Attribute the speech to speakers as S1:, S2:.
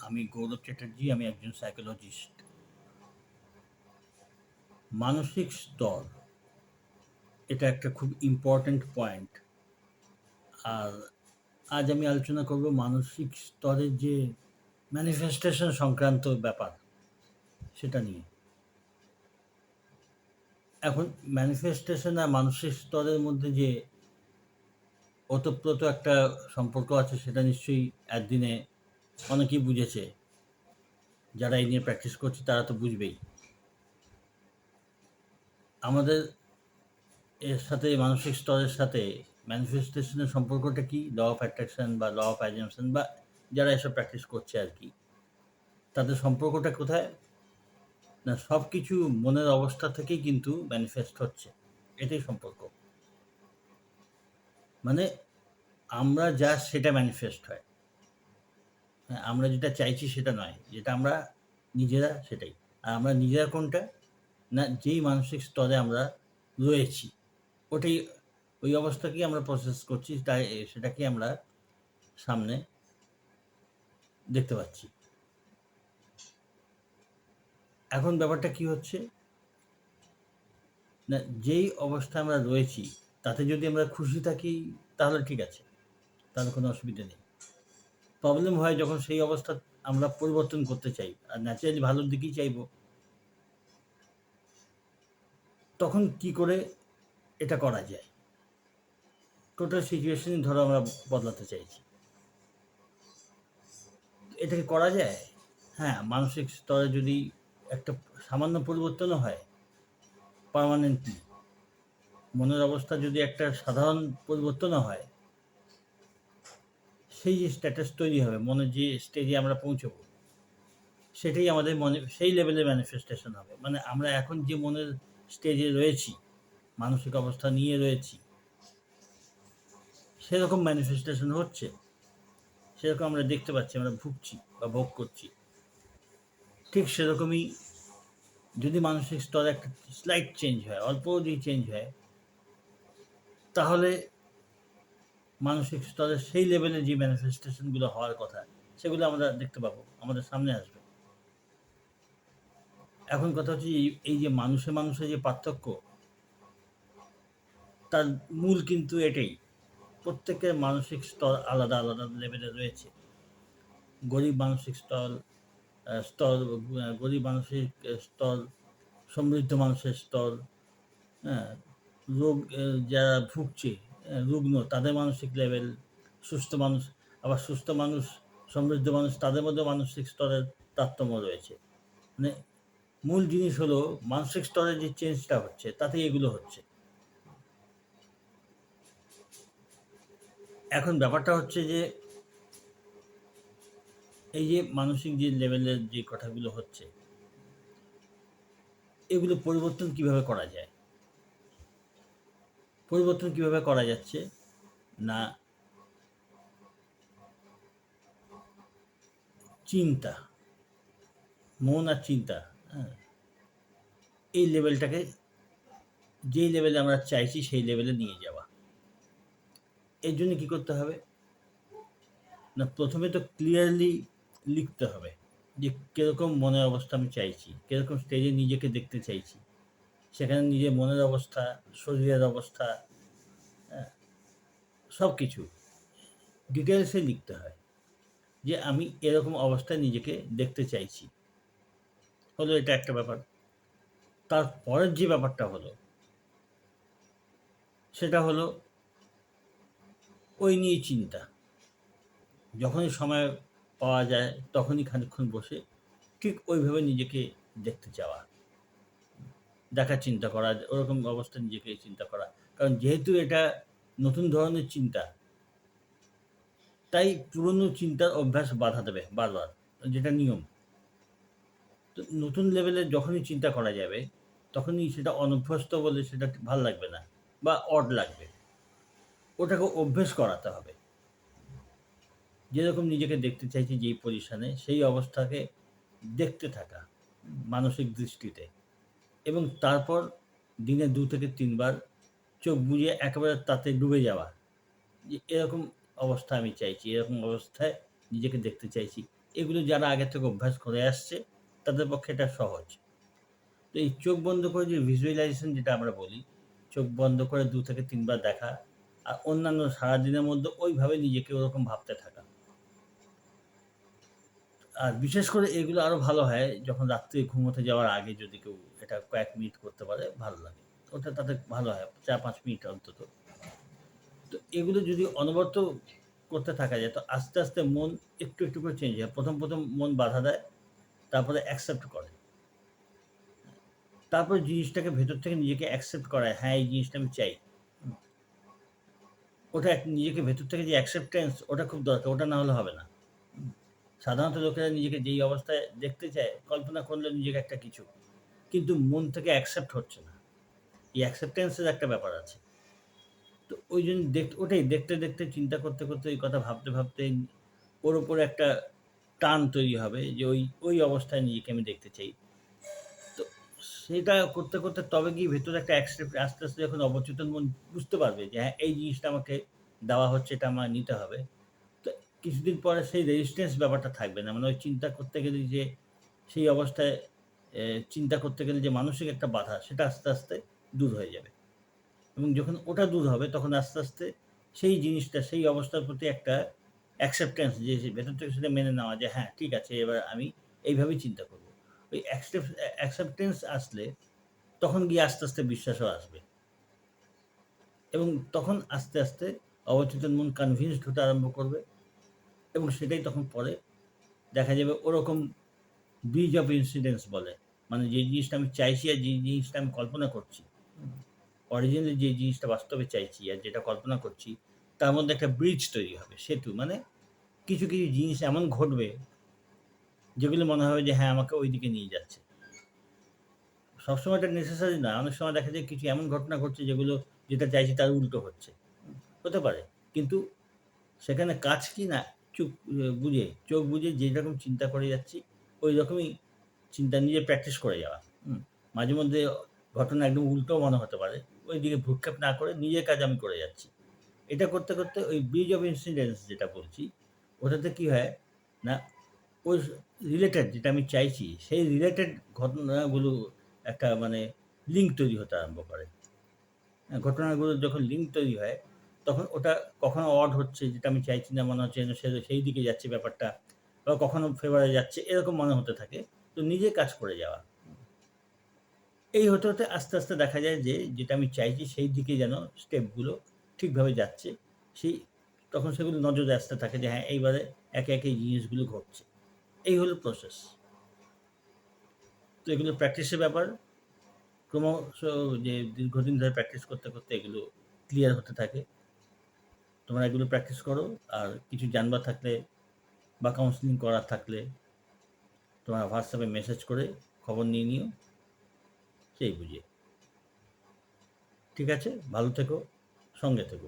S1: আমি গৌরব চ্যাটার্জি, আমি একজন সাইকোলজিস্ট। মানসিক স্তর এটা একটা খুব ইম্পর্ট্যান্ট পয়েন্ট। আর আজ আমি আলোচনা করব মানসিক স্তরের যে ম্যানিফেস্টেশন সংক্রান্ত ব্যাপার সেটা নিয়ে। এখন ম্যানিফেস্টেশন আর মানসিক স্তরের মধ্যে যে ওতপ্রোত একটা সম্পর্ক আছে সেটা নিশ্চয়ই একদিনে অনেকেই বুঝেছে। যারা এই নিয়ে প্র্যাকটিস করছে তারা তো বুঝবেই। আমাদের এর সাথে মানসিক স্তরের সাথে ম্যানিফেস্টেশনের সম্পর্কটা কি? ল অফ অ্যাট্রাকশন বা ল অফ অ্যাজাম্পশন বা যারা এসব প্র্যাকটিস করছে আর কি, তাদের সম্পর্কটা কোথায়? না, সব কিছু মনের অবস্থা থেকেই কিন্তু ম্যানিফেস্ট হচ্ছে। এটাই সম্পর্ক। মানে আমরা যা সেটা ম্যানিফেস্ট হয়। হ্যাঁ, আমরা যেটা চাইছি সেটা নয়। যেটা আমরা নিজেরা সেটাই। আর আমরা নিজেরা কোনটা? না, যেই মানসিক স্তরে আমরা রয়েছি, ওটাই, ওই অবস্থাকেই আমরা প্রসেস করছি, তাই সেটাকেই আমরা সামনে দেখতে পাচ্ছি। এখন ব্যাপারটা কি হচ্ছে? না, যেই অবস্থায় আমরা রয়েছি তাতে যদি আমরা খুশি থাকি তাহলে ঠিক আছে, তাহলে কোনো অসুবিধা নেই। প্রবলেম হয় যখন সেই অবস্থা আমরা পরিবর্তন করতে চাই আর ন্যাচারালি ভালোর দিকেই চাইবো। তখন কি করে এটা করা যায়? টোটাল সিচুয়েশনই ধরো আমরা বদলাতে চাইছি। এটা কি করা যায়? হ্যাঁ, মানসিক স্তরে যদি একটা সামান্য পরিবর্তনও হয় পার্মানেন্টলি, মনের অবস্থা যদি একটা সাধারণ পরিবর্তনও হয়, সেই যে স্ট্যাটাস তৈরি হবে, মনের যে স্টেজে আমরা পৌঁছবো, সেটাই আমাদের মনে সেই লেভেলের ম্যানিফেস্টেশন হবে। মানে আমরা এখন যে মনের স্টেজে রয়েছি, মানসিক অবস্থা নিয়ে রয়েছি, সেরকম ম্যানিফেস্টেশন হচ্ছে, সেরকম আমরা দেখতে পাচ্ছি, আমরা ভুগছি বা ভোগ করছি। ঠিক সেরকমই যদি মানসিক স্তরে একটা স্লাইট চেঞ্জ হয়, অল্প যদি চেঞ্জ হয়, তাহলে মানসিক স্তরে সেই লেভেলে যে ম্যানিফেস্টেশনগুলো হওয়ার কথা, সেগুলো আমরা দেখতে পাবো, আমাদের সামনে আসবে। এখন কথা হচ্ছে এই যে মানুষে যে পার্থক্য, তার মূল কিন্তু এটাই। প্রত্যেকের মানসিক স্তর আলাদা আলাদা লেভেলে রয়েছে। গরিব মানসিক স্তর, গরিব মানসিক স্তর, সমৃদ্ধ মানুষের স্তর, হ্যাঁ, রোগ যারা ভুগছে, রুগ্ন, তাদের মানসিক লেভেল, সুস্থ মানুষ, আবার সুস্থ মানুষ, সমৃদ্ধ মানুষ, তাদের মধ্যে মানসিক স্তরের তারতম্য রয়েছে। মানে মূল জিনিস হলো মানসিক স্তরে যে চেঞ্জটা হচ্ছে তাতেই এগুলো হচ্ছে। এখন ব্যাপারটা হচ্ছে যে এই যে মানসিক যে লেভেলের যে কথাগুলো হচ্ছে, এগুলো পরিবর্তন কিভাবে করা যায়? পরিবর্তন কিভাবে করা যাচ্ছে? না, চিন্তা, মন আর চিন্তা, হ্যাঁ, এই লেভেলটাকে যেই লেভেলে আমরা চাইছি সেই লেভেলে নিয়ে যাওয়া। এর জন্য কী করতে হবে? না, প্রথমে তো ক্লিয়ারলি লিখতে হবে যে কীরকম মনের অবস্থা আমি চাইছি, কীরকম স্টেজে নিজেকে দেখতে চাইছি। সেখানে নিজের মনের অবস্থা, শরীরের অবস্থা, হ্যাঁ, সব কিছু ডিটেলসে লিখতে হয় যে আমি এরকম অবস্থায় নিজেকে দেখতে চাইছি। হলো এটা একটা ব্যাপার। তারপরের যে ব্যাপারটা হলো, সেটা হলো ওই নিয়ে চিন্তা। যখনই সময় পাওয়া যায় তখনই খানিকক্ষণ বসে ঠিক ওইভাবে নিজেকে দেখতে চাওয়া, দেখার চিন্তা করা, ওরকম অবস্থায় নিজেকে চিন্তা করা। কারণ যেহেতু এটা নতুন ধরনের চিন্তা, তাই পুরনো চিন্তার অভ্যাস বাধা দেবে বারবার, যেটা নিয়ম। তো নতুন লেভেলে যখনই চিন্তা করা যাবে, তখনই সেটা অনভ্যস্ত বলে সেটা ভাল লাগবে না বা অড লাগবে। ওটাকে অভ্যেস করাতে হবে। যেরকম নিজেকে দেখতে চাইছি যেই পজিশনে, সেই অবস্থাকে দেখতে থাকা মানসিক দৃষ্টিতে, এবং তারপর দিনে ২ থেকে ৩ বার চোখ বুজে একেবারে তাতে ডুবে যাওয়া। যে এরকম অবস্থা আমি চাইছি, এরকম অবস্থায় নিজেকে দেখতে চাইছি। এগুলো যারা আগে থেকে অভ্যাস করে আসছে তাদের পক্ষে এটা সহজ। তো এই চোখ বন্ধ করে যে ভিজুয়ালাইজেশন যেটা আমরা বলি, চোখ বন্ধ করে ২ থেকে ৩ বার দেখা আর অন্যান্য সারাদিনের মধ্যে ওইভাবে নিজেকে ওরকম ভাবতে থাকা। আর বিশেষ করে এগুলো আরো ভালো হয় যখন রাত্রে ঘুমোতে যাওয়ার আগে যদি কেউ এটা কয়েক মিনিট করতে পারে ভালো লাগে। ওটা তাদের ভালো হয় ৪-৫ মিনিট অন্তত। তো এগুলো যদি অনবরত করতে থাকা যায় তো আস্তে, আস্তে মন একটু, একটু করে চেঞ্জ হয়। ১ম মন বাধা দেয়, তারপরে অ্যাকসেপ্ট করে। তারপরে জিনিসটাকে ভেতর থেকে নিজেকে অ্যাকসেপ্ট করায়, হ্যাঁ, এই জিনিসটা আমি চাই। হুম। ওটা নিজেকে ভেতর থেকে যে অ্যাকসেপ্টেন্স ওটা খুব দরকার। ওটা না হলে হবে না। হুম। সাধারণত লোকেরা নিজেকে যেই অবস্থায় দেখতে চায়, কল্পনা করলে নিজেকে একটা কিছু। কিন্তু মন থেকে অ্যাকসেপ্ট হচ্ছে না। এই অ্যাকসেপ্টেন্স এর একটা ব্যাপার আছে। তো ওইজন্য ওটাই দেখতে, দেখতে চিন্তা করতে, করতে ওই কথা ভাবতে, ভাবতে ওর উপরে একটা টান তৈরি হবে যে ওই অবস্থায় নিজেকে আমি দেখতে চাই। তো সেটা করতে, করতে তবে গিয়ে ভেতরে একটা আস্তে, আস্তে যখন অবচেতন মন বুঝতে পারবে যে হ্যাঁ, এই জিনিসটা আমাকে দেওয়া হচ্ছে, এটা আমার নিতে হবে। তো কিছুদিন পরে সেই রেজিস্ট্যান্স ব্যাপারটা থাকবে না। মানে ওই চিন্তা করতে গেলে যে সেই অবস্থায় এ চিন্তা করতে গেলে যে মানসিক একটা বাধা সেটা আস্তে, আস্তে দূর হয়ে যাবে। এবং যখন ওটা দূর হবে তখন আস্তে, আস্তে সেই জিনিসটা সেই অবস্থার প্রতি একটা অ্যাকসেপ্টেন্স যে ভেতর থেকে সেটা মেনে নেওয়া যে হ্যাঁ, ঠিক আছে এবার আমি এইভাবেই চিন্তা করব। ওই অ্যাকসেপ্টেন্স আসলে তখন গিয়ে আস্তে, আস্তে বিশ্বাসও আসবে। এবং তখন আস্তে, আস্তে অবচেতন মন কনভিন্সড হতে আরম্ভ করবে এবং সেটাই তখন পরে দেখা যাবে ওরকম ব্রিজ অফ ইনসিডেন্স বলে। মানে যে জিনিসটা আমি চাইছি আর যে জিনিসটা আমি কল্পনা করছি, অরিজিনালি যে জিনিসটা বাস্তবে চাইছি আর যেটা কল্পনা করছি, তার মধ্যে একটা ব্রিজ তৈরি হবে। সেতু মানে কিছু, কিছু জিনিস এমন ঘটবে যেগুলো মনে হবে যে হ্যাঁ, আমাকে ওইদিকে নিয়ে যাচ্ছে। সবসময় এটা নেসেসারি না। অনেক সময় দেখা যায় কিছু এমন ঘটনা ঘটছে যেটা চাইছি তার উল্টো হচ্ছে। হতে পারে। কিন্তু সেখানে কাজ কি না চুপ বুঝে, চোখ বুজে যেরকম চিন্তা করে যাচ্ছি, ঐরকমই চিন্তা নিজে প্র্যাকটিস করে যাওয়া। মাঝে মধ্যে ঘটনা একদম উল্টোও মনে হতে পারে। ওইদিকে ভ্রূক্ষেপ না করে নিজের কাজ আমি করে যাচ্ছি। এটা করতে, করতে ওই ব্রিজ অফ ইনসিডেন্স যেটা বলছি, ওটাতে কি হয় না ওই রিলেটেড যেটা আমি চাইছি, সেই রিলেটেড ঘটনাগুলো একটা মানে লিঙ্ক তৈরি হতে আরম্ভ করে। ঘটনাগুলোর যখন লিঙ্ক তৈরি হয়, তখন ওটা কখনো অড হচ্ছে যেটা আমি চাইছি না মনে হচ্ছে যেন সেই দিকে যাচ্ছে ব্যাপারটা বা কখনো ফেভারে যাচ্ছে এরকম মনে হতে থাকে। তো নিজে কাজ করে যাওয়া। এই হতে, হতে আস্তে, আস্তে দেখা যায় যে যেটা আমি চাইছি সেই দিকে যেন স্টেপগুলো ঠিকভাবে যাচ্ছে। সেই তখন সেগুলো নজরে আসতে থাকে যে হ্যাঁ, এইবারে একে, একে এই জিনিসগুলো ঘটছে। এই হলো প্রসেস। তো এগুলো প্র্যাকটিসের ব্যাপার। ক্রমশ যে দীর্ঘদিন ধরে প্র্যাকটিস করতে, করতে এগুলো ক্লিয়ার হতে থাকে। তোমরা এগুলো প্র্যাকটিস করো। আর কিছু জানবার থাকলে বা কাউন্সেলিং করার থাকলে তোমরা হোয়াটসঅ্যাপে মেসেজ করে খবর নিয়ে নিও, সেই বুঝে। ঠিক আছে? ভালো থেকো, সঙ্গে থেকো।